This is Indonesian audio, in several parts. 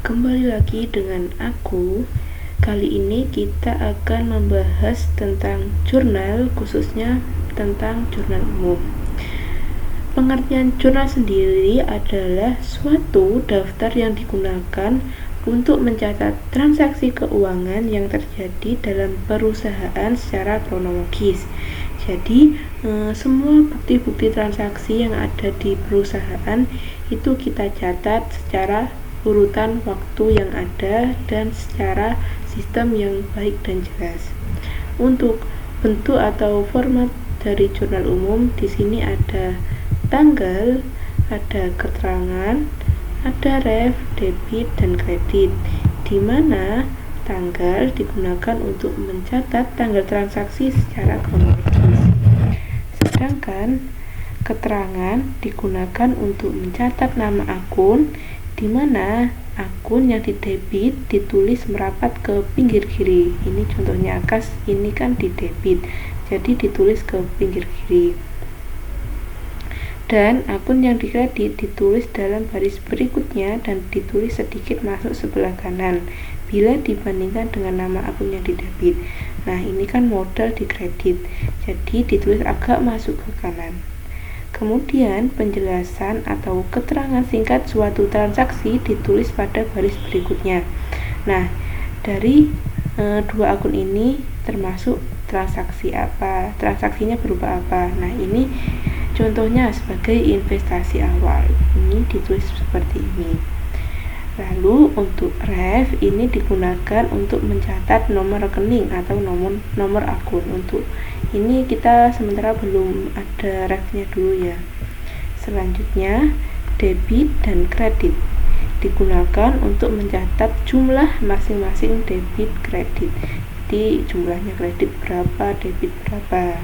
Kembali lagi dengan aku. Kali ini kita akan membahas tentang jurnal, khususnya tentang jurnal umum. Pengertian jurnal sendiri adalah suatu daftar yang digunakan untuk mencatat transaksi keuangan yang terjadi dalam perusahaan secara kronologis. Jadi, semua bukti-bukti transaksi yang ada di perusahaan itu kita catat secara urutan waktu yang ada dan secara sistem yang baik dan jelas. Untuk bentuk atau format dari jurnal umum, di sini ada tanggal, ada keterangan, ada ref, debit, dan kredit, di mana tanggal digunakan untuk mencatat tanggal transaksi secara kronologis, sedangkan keterangan digunakan untuk mencatat nama akun, di mana akun yang didebit ditulis merapat ke pinggir kiri. Ini contohnya kas, ini kan didebit, jadi ditulis ke pinggir kiri. Dan akun yang dikredit ditulis dalam baris berikutnya dan ditulis sedikit masuk sebelah kanan bila dibandingkan dengan nama akun yang didebit. Nah, ini kan modal dikredit, jadi ditulis agak masuk ke kanan. Kemudian penjelasan atau keterangan singkat suatu transaksi ditulis pada baris berikutnya. Nah, dari dua akun ini termasuk transaksi apa, transaksinya berupa apa. Nah, ini contohnya sebagai investasi awal, ini ditulis seperti ini. Lalu untuk ref ini digunakan untuk mencatat nomor rekening atau nomor akun. Untuk ini kita sementara belum ada refnya dulu ya. Selanjutnya debit dan kredit digunakan untuk mencatat jumlah masing-masing debit kredit. Jadi jumlahnya kredit berapa, debit berapa.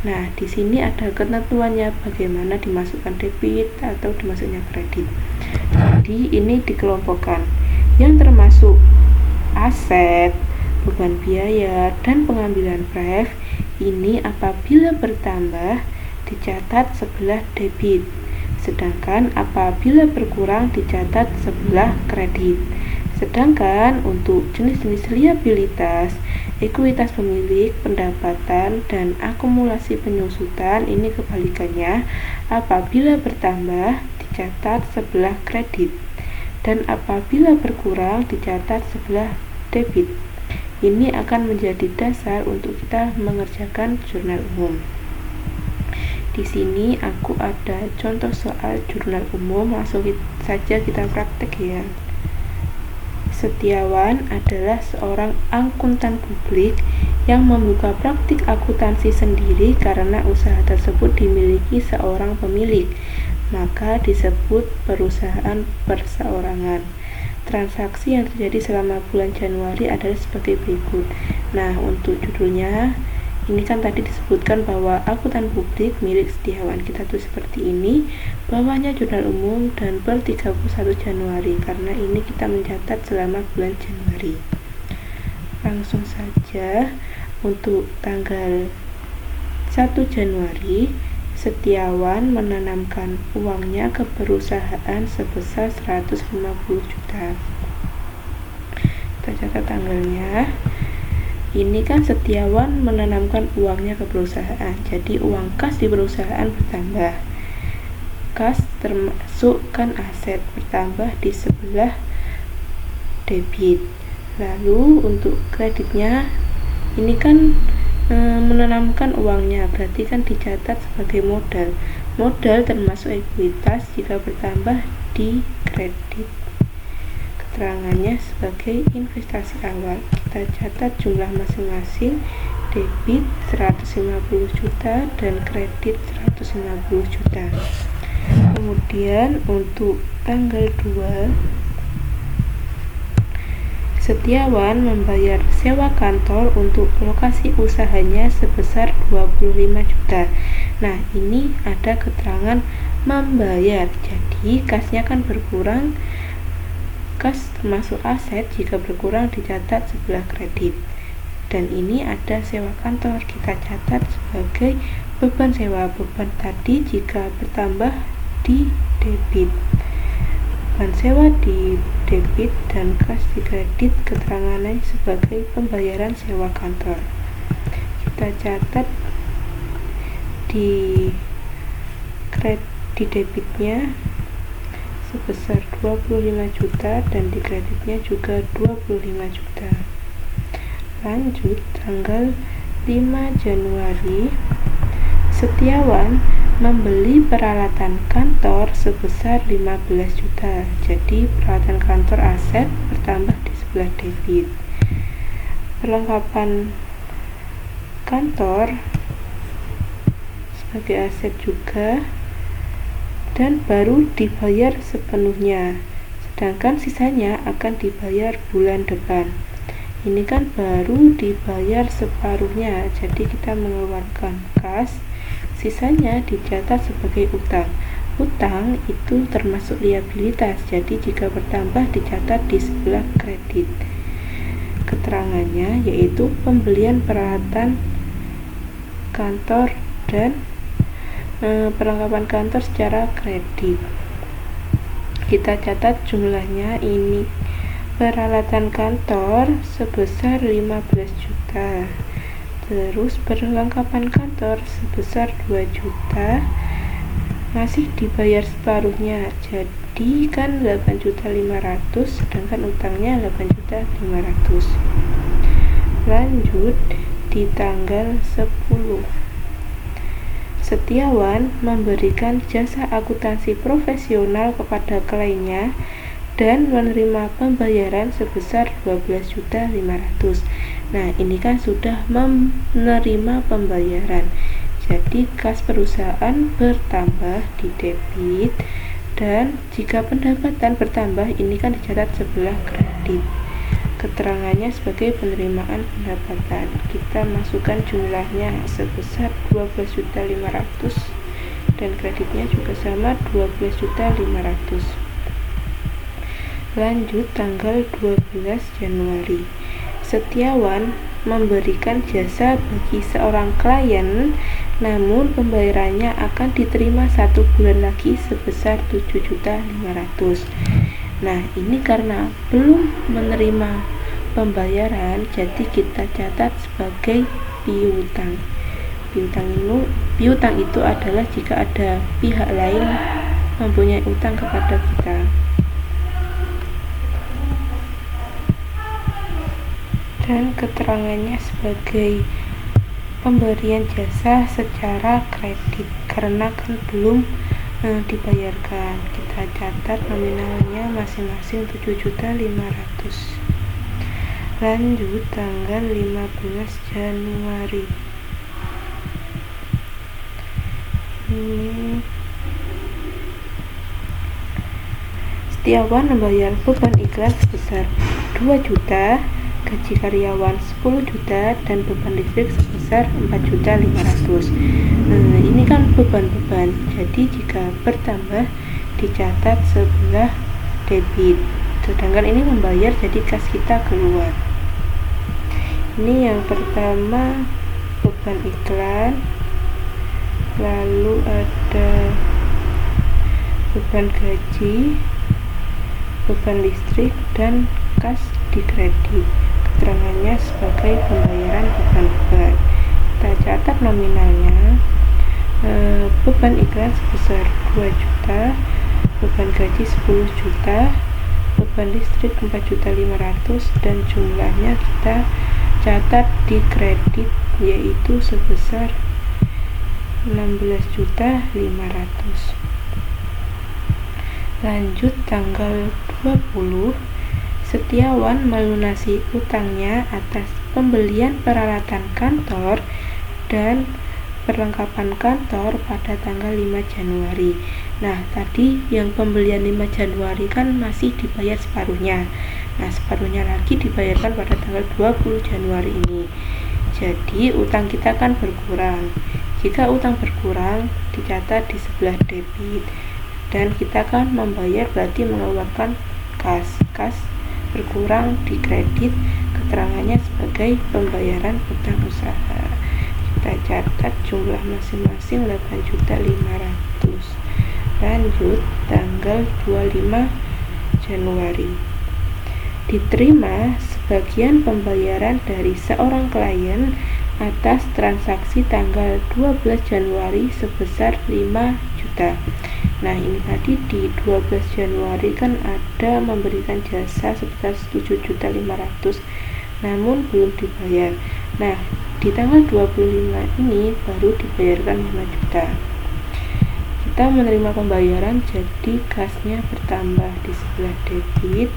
Nah, di sini ada ketentuannya bagaimana dimasukkan debit atau dimasuknya kredit. Jadi ini dikelompokkan. Yang termasuk aset, beban biaya, dan pengambilan ref ini apabila bertambah dicatat sebelah debit, sedangkan apabila berkurang dicatat sebelah kredit. Sedangkan untuk jenis-jenis liabilitas, ekuitas pemilik, pendapatan, dan akumulasi penyusutan ini kebalikannya, apabila bertambah dicatat sebelah kredit dan apabila berkurang dicatat sebelah debit. Ini akan menjadi dasar untuk kita mengerjakan jurnal umum. Di sini aku ada contoh soal jurnal umum, langsung saja kita praktek ya. Setiawan adalah seorang akuntan publik yang membuka praktik akuntansi sendiri karena usaha tersebut dimiliki seorang pemilik, maka disebut perusahaan perseorangan. Transaksi yang terjadi selama bulan Januari adalah sebagai berikut. Nah, untuk judulnya ini kan tadi disebutkan bahwa akuntan publik milik Setiawan, kita tulis seperti ini, bawahnya jurnal umum dan per 31 Januari karena ini kita mencatat selama bulan Januari. Langsung saja untuk tanggal 1 Januari Setiawan menanamkan uangnya ke perusahaan sebesar 150 juta. Kita catat tanggalnya. Ini kan Setiawan menanamkan uangnya ke perusahaan, jadi uang kas di perusahaan bertambah. Kas termasuk kan aset, bertambah di sebelah debit. Lalu untuk kreditnya ini kan menanamkan uangnya, berarti kan dicatat sebagai modal. Modal termasuk ekuitas, jika bertambah di kredit. Keterangannya sebagai investasi awal, kita catat jumlah masing-masing, debit 150 juta dan kredit 150 juta. Kemudian untuk tanggal 2 Setiawan membayar sewa kantor untuk lokasi usahanya sebesar 25 juta. Nah, ini ada keterangan membayar, jadi kasnya kan berkurang. Kas termasuk aset, jika berkurang dicatat sebelah kredit. Dan ini ada sewa kantor, kita catat sebagai beban sewa. Beban tadi jika bertambah di debit. beban sewa di debit dan kas di kredit, keterangannya sebagai pembayaran sewa kantor. Kita catat di debitnya sebesar 25 juta dan di kreditnya juga 25 juta. Lanjut, tanggal 5 Januari Setiawan membeli peralatan kantor sebesar 15 juta. Jadi peralatan kantor aset bertambah di sebelah debit. Perlengkapan kantor sebagai aset juga dan baru dibayar sepenuhnya, sedangkan sisanya akan dibayar bulan depan. Ini kan baru dibayar separuhnya, jadi kita mengeluarkan kas, sisanya dicatat sebagai utang. Utang itu termasuk liabilitas, jadi jika bertambah dicatat di sebelah kredit. Keterangannya yaitu pembelian peralatan kantor dan perlengkapan kantor secara kredit. Kita catat jumlahnya. Ini peralatan kantor sebesar 15 juta. Terus perlengkapan kantor sebesar 2 juta, masih dibayar separuhnya, jadi kan 8.500.000, sedangkan utangnya 8.500.000. Lanjut, di tanggal 10 Setiawan memberikan jasa akuntansi profesional kepada kliennya dan menerima pembayaran sebesar 12.500.000. Nah, ini kan sudah menerima pembayaran. Jadi kas perusahaan bertambah di debit, dan jika pendapatan bertambah ini kan dicatat sebelah kredit. Keterangannya sebagai penerimaan pendapatan. Kita masukkan jumlahnya sebesar 12.500.000 dan kreditnya juga sama 12.500.000. Lanjut, tanggal 12 Januari Setiawan memberikan jasa bagi seorang klien, namun pembayarannya akan diterima 1 bulan lagi sebesar 7.500.000. Nah, ini karena belum menerima pembayaran, jadi kita catat sebagai piutang. Piutang itu adalah jika ada pihak lain mempunyai utang kepada kita. Dan keterangannya sebagai pemberian jasa secara kredit karena kan belum dibayarkan. Kita catat nominalnya masing-masing 7.500.000. Lanjut, tanggal 15 Januari Setiawan membayar beban iklan sebesar 2 juta, gaji karyawan 10 juta, dan beban listrik sebesar 4.500.000. Ini kan beban-beban, jadi jika bertambah dicatat sebelah debit, sedangkan ini membayar, jadi kas kita keluar. Ini yang pertama beban iklan, lalu ada beban gaji, beban listrik, dan kas di kredit. Keterangannya sebagai pembayaran beban-beban. Kita catat nominalnya. Beban iklan sebesar 2 juta, beban gaji 10 juta, beban listrik 4.500.000, dan jumlahnya kita catat di kredit yaitu sebesar 16.500.000. Lanjut, tanggal 20 Setiawan melunasi utangnya atas pembelian peralatan kantor dan perlengkapan kantor pada tanggal 5 Januari. Nah, tadi yang pembelian 5 Januari kan masih dibayar separuhnya. Nah, separuhnya lagi dibayarkan pada tanggal 20 Januari ini. Jadi, utang kita kan berkurang. Jika utang berkurang, dicatat di sebelah debit. Dan kita kan membayar berarti mengeluarkan kas berkurang di kredit, keterangannya sebagai pembayaran utang usaha. Kita catat jumlah masing-masing 8.500.000. Lanjut, tanggal 25 Januari. Diterima sebagian pembayaran dari seorang klien atas transaksi tanggal 12 Januari sebesar 5 juta. Nah, ini tadi di 12 Januari kan ada memberikan jasa sebesar 7.500.000, namun belum dibayar. Nah, di tanggal 25 ini baru dibayarkan 5 juta. Kita menerima pembayaran, jadi kasnya bertambah di sebelah debit,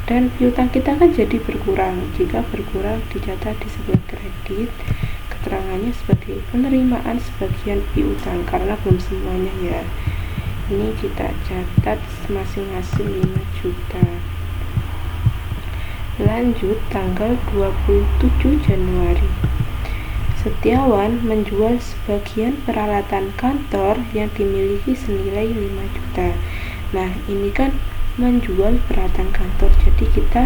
dan piutang kita kan jadi berkurang. Jika berkurang dicatat di sebelah kredit, keterangannya sebagai penerimaan sebagian piutang karena belum semuanya ya. Ini kita catat masing-masing 5 juta. Lanjut tanggal 27 Januari. Setiawan menjual sebagian peralatan kantor yang dimiliki senilai 5 juta. Nah, ini kan menjual peralatan kantor, jadi kita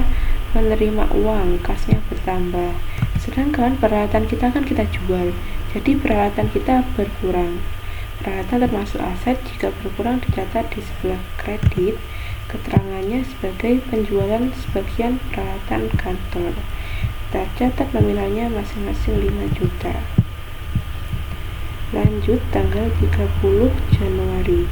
menerima uang, kasnya bertambah. Sedangkan peralatan kita kan kita jual, jadi peralatan kita berkurang. Peralatan termasuk aset, jika berkurang dicatat di sebelah kredit, keterangannya sebagai penjualan sebagian peralatan kantor. Kita catat nominalnya masing-masing 5 juta. Lanjut tanggal 30 Januari.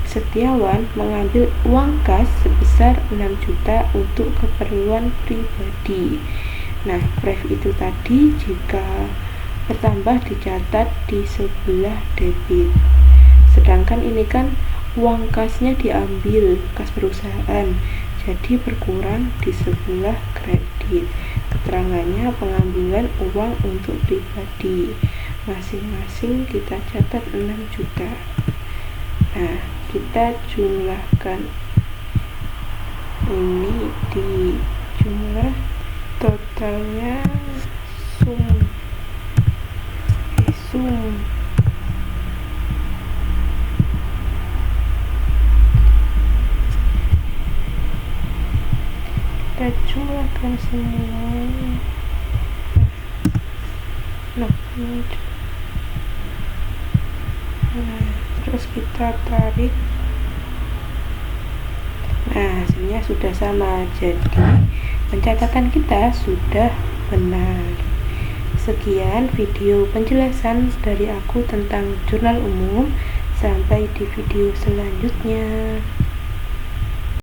Setiawan mengambil uang kas sebesar 6 juta untuk keperluan pribadi. Nah, pref itu tadi jika bertambah dicatat di sebelah debit. Sedangkan ini kan uang kasnya diambil, kas perusahaan, jadi berkurang di sebelah kredit. Keterangannya pengambilan uang untuk pribadi. Masing-masing kita catat 6 juta. Nah, kita jumlahkan ini di jumlah totalnya sum kita jumlahkan semuanya. Nah, terus kita tarik. Nah, hasilnya sudah sama, jadi pencatatan kita sudah benar. Sekian video penjelasan dari aku tentang jurnal umum. Sampai di video selanjutnya.